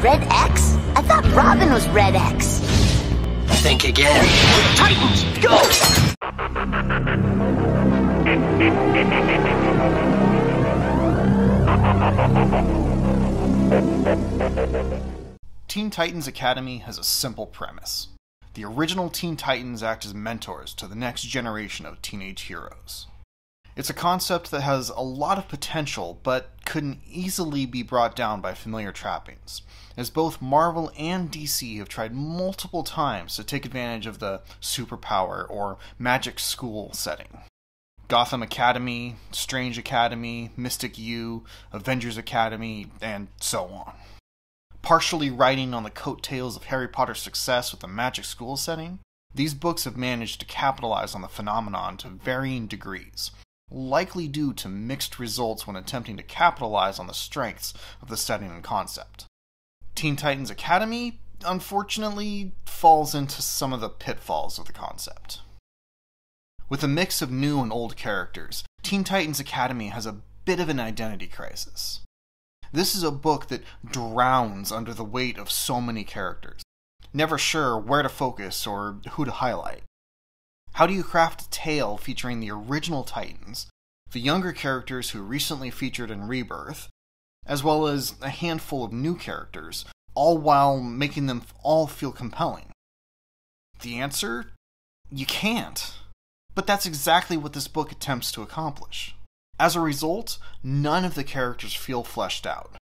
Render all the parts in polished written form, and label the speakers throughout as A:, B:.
A: Red X? I thought Robin was Red X.
B: Think again. Titans, go!
C: Teen Titans Academy has a simple premise. The original Teen Titans act as mentors to the next generation of teenage heroes. It's a concept that has a lot of potential, but couldn't easily be brought down by familiar trappings, as both Marvel and DC have tried multiple times to take advantage of the superpower or magic school setting. Gotham Academy, Strange Academy, Mystic U, Avengers Academy, and so on. Partially riding on the coattails of Harry Potter's success with the magic school setting, these books have managed to capitalize on the phenomenon to varying degrees, likely due to mixed results when attempting to capitalize on the strengths of the setting and concept. Teen Titans Academy, unfortunately, falls into some of the pitfalls of the concept. With a mix of new and old characters, Teen Titans Academy has a bit of an identity crisis. This is a book that drowns under the weight of so many characters, never sure where to focus or who to highlight. How do you craft a tale featuring the original Titans, the younger characters who recently featured in Rebirth, as well as a handful of new characters, all while making them all feel compelling? The answer? You can't. But that's exactly what this book attempts to accomplish. As a result, none of the characters feel fleshed out.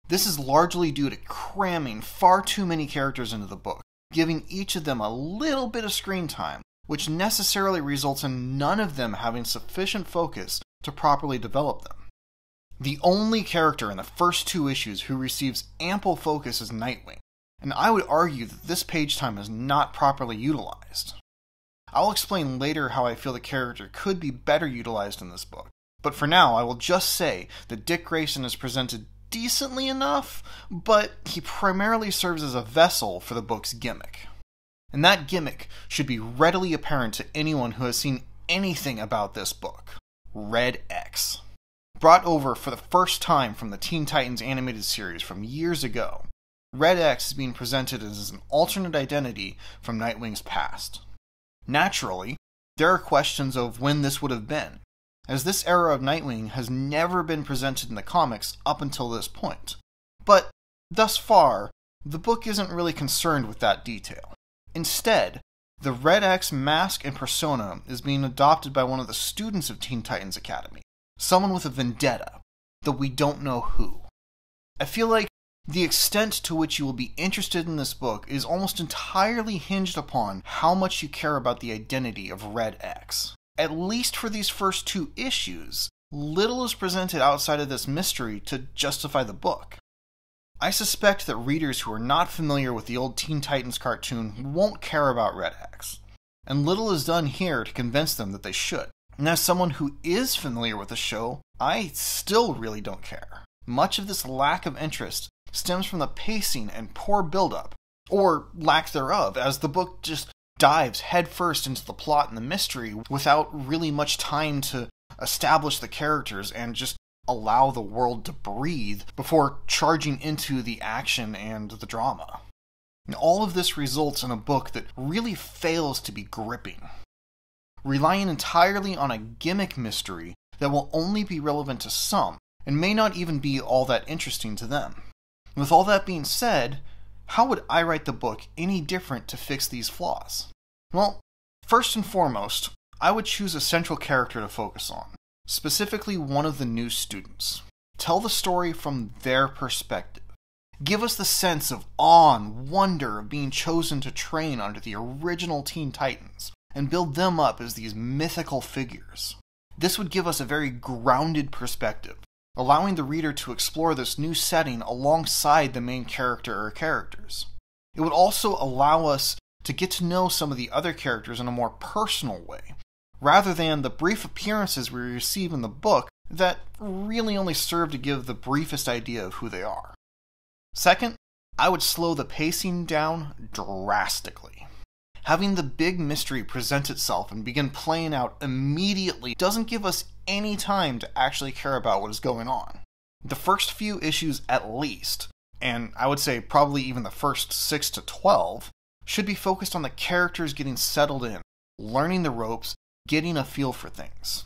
C: This is largely due to cramming far too many characters into the book, giving each of them a little bit of screen time, which necessarily results in none of them having sufficient focus to properly develop them. The only character in the first 2 issues who receives ample focus is Nightwing, and I would argue that this page time is not properly utilized. I'll explain later how I feel the character could be better utilized in this book, but for now I will just say that Dick Grayson is presented decently enough, but he primarily serves as a vessel for the book's gimmick. And that gimmick should be readily apparent to anyone who has seen anything about this book. Red X. Brought over for the first time from the Teen Titans animated series from years ago, Red X is being presented as an alternate identity from Nightwing's past. Naturally, there are questions of when this would have been, as this era of Nightwing has never been presented in the comics up until this point. But, thus far, the book isn't really concerned with that detail. Instead, the Red X mask and persona is being adopted by one of the students of Teen Titans Academy, someone with a vendetta, though we don't know who. I feel like the extent to which you will be interested in this book is almost entirely hinged upon how much you care about the identity of Red X. At least for these first 2 issues, little is presented outside of this mystery to justify the book. I suspect that readers who are not familiar with the old Teen Titans cartoon won't care about Red X, and little is done here to convince them that they should. And as someone who is familiar with the show, I still really don't care. Much of this lack of interest stems from the pacing and poor build-up, or lack thereof, as the book just dives headfirst into the plot and the mystery without really much time to establish the characters and just allow the world to breathe before charging into the action and the drama. And all of this results in a book that really fails to be gripping, relying entirely on a gimmick mystery that will only be relevant to some, and may not even be all that interesting to them. With all that being said, how would I write the book any different to fix these flaws? Well, first and foremost, I would choose a central character to focus on, specifically one of the new students. Tell the story from their perspective. Give us the sense of awe and wonder of being chosen to train under the original Teen Titans, and build them up as these mythical figures. This would give us a very grounded perspective, allowing the reader to explore this new setting alongside the main character or characters. It would also allow us to get to know some of the other characters in a more personal way, rather than the brief appearances we receive in the book that really only serve to give the briefest idea of who they are. Second, I would slow the pacing down drastically. Having the big mystery present itself and begin playing out immediately doesn't give us any time to actually care about what is going on. The first few issues at least, and I would say probably even the first 6 to 12, should be focused on the characters getting settled in, learning the ropes, getting a feel for things.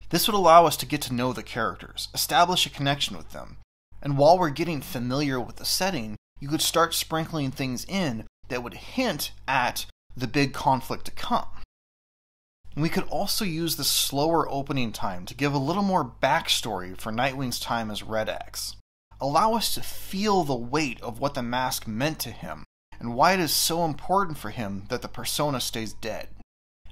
C: This would allow us to get to know the characters, establish a connection with them, and while we're getting familiar with the setting, you could start sprinkling things in that would hint at the big conflict to come. And we could also use the slower opening time to give a little more backstory for Nightwing's time as Red X. Allow us to feel the weight of what the mask meant to him, and why it is so important for him that the persona stays dead.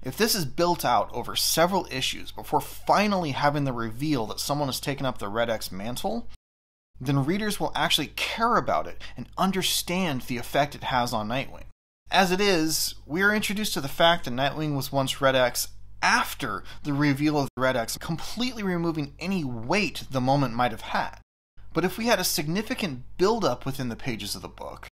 C: If this is built out over several issues before finally having the reveal that someone has taken up the Red X mantle, then readers will actually care about it and understand the effect it has on Nightwing. As it is, we are introduced to the fact that Nightwing was once Red X after the reveal of the Red X, completely removing any weight the moment might have had. But if we had a significant build-up within the pages of the book,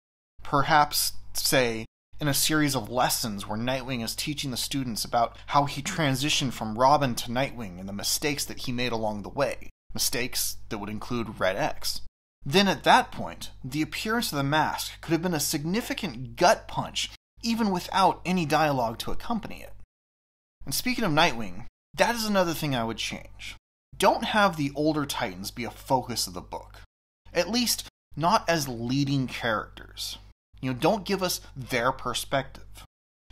C: perhaps, say, in a series of lessons where Nightwing is teaching the students about how he transitioned from Robin to Nightwing and the mistakes that he made along the way, mistakes that would include Red X, then at that point, the appearance of the mask could have been a significant gut punch, even without any dialogue to accompany it. And speaking of Nightwing, that is another thing I would change. Don't have the older Titans be a focus of the book. At least, not as leading characters. Don't give us their perspective.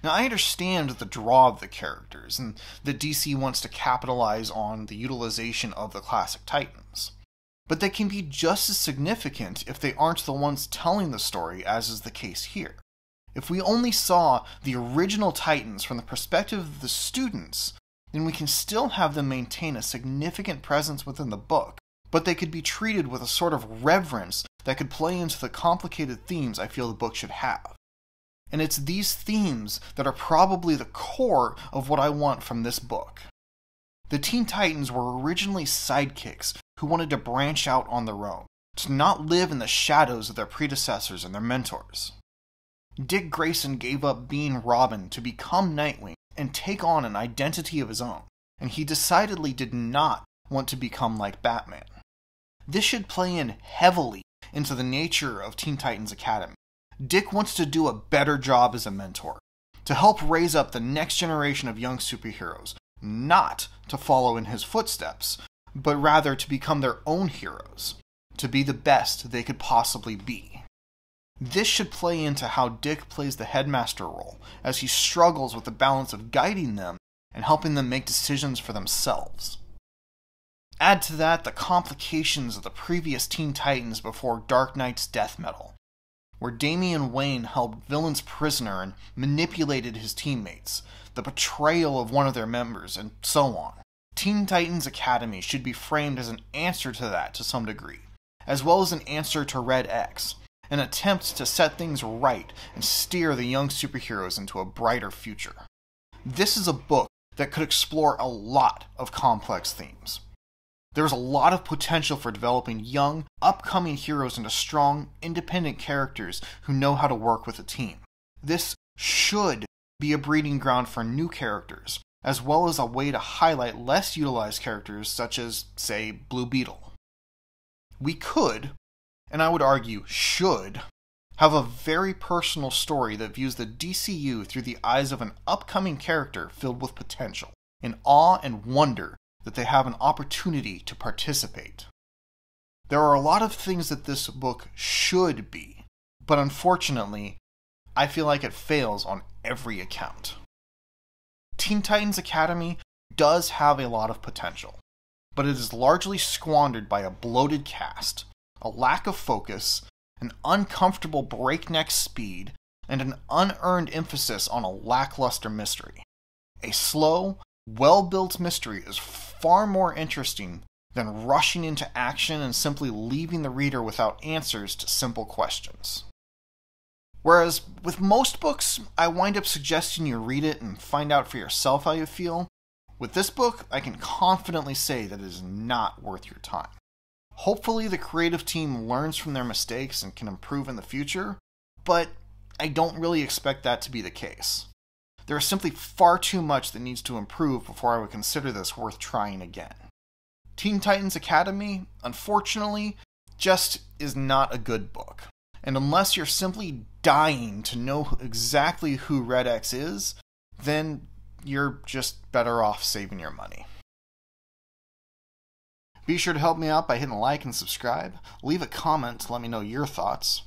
C: Now, I understand the draw of the characters, and that DC wants to capitalize on the utilization of the classic Titans. But they can be just as significant if they aren't the ones telling the story, as is the case here. If we only saw the original Titans from the perspective of the students, then we can still have them maintain a significant presence within the book, but they could be treated with a sort of reverence that could play into the complicated themes I feel the book should have. And it's these themes that are probably the core of what I want from this book. The Teen Titans were originally sidekicks who wanted to branch out on their own, to not live in the shadows of their predecessors and their mentors. Dick Grayson gave up being Robin to become Nightwing and take on an identity of his own, and he decidedly did not want to become like Batman. This should play in heavily into the nature of Teen Titans Academy. Dick wants to do a better job as a mentor, to help raise up the next generation of young superheroes, not to follow in his footsteps, but rather to become their own heroes, to be the best they could possibly be. This should play into how Dick plays the headmaster role, as he struggles with the balance of guiding them and helping them make decisions for themselves. Add to that the complications of the previous Teen Titans before Dark Knight's death metal, where Damian Wayne held villains prisoner and manipulated his teammates, the betrayal of one of their members, and so on. Teen Titans Academy should be framed as an answer to that to some degree, as well as an answer to Red X, an attempt to set things right and steer the young superheroes into a brighter future. This is a book that could explore a lot of complex themes. There is a lot of potential for developing young, upcoming heroes into strong, independent characters who know how to work with a team. This should be a breeding ground for new characters, as well as a way to highlight less utilized characters such as, say, Blue Beetle. We could, and I would argue should, have a very personal story that views the DCU through the eyes of an upcoming character filled with potential, in awe and wonder that they have an opportunity to participate. There are a lot of things that this book should be, but unfortunately, I feel like it fails on every account. Teen Titans Academy does have a lot of potential, but it is largely squandered by a bloated cast, a lack of focus, an uncomfortable breakneck speed, and an unearned emphasis on a lackluster mystery. A slow, well-built mystery is far more interesting than rushing into action and simply leaving the reader without answers to simple questions. Whereas, with most books, I wind up suggesting you read it and find out for yourself how you feel. With this book, I can confidently say that it is not worth your time. Hopefully the creative team learns from their mistakes and can improve in the future, but I don't really expect that to be the case. There is simply far too much that needs to improve before I would consider this worth trying again. Teen Titans Academy, unfortunately, just is not a good book. And unless you're simply dying to know exactly who Red X is, then you're just better off saving your money. Be sure to help me out by hitting like and subscribe. Leave a comment to let me know your thoughts.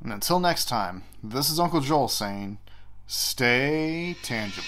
C: And until next time, this is Uncle Joel saying, stay tangible.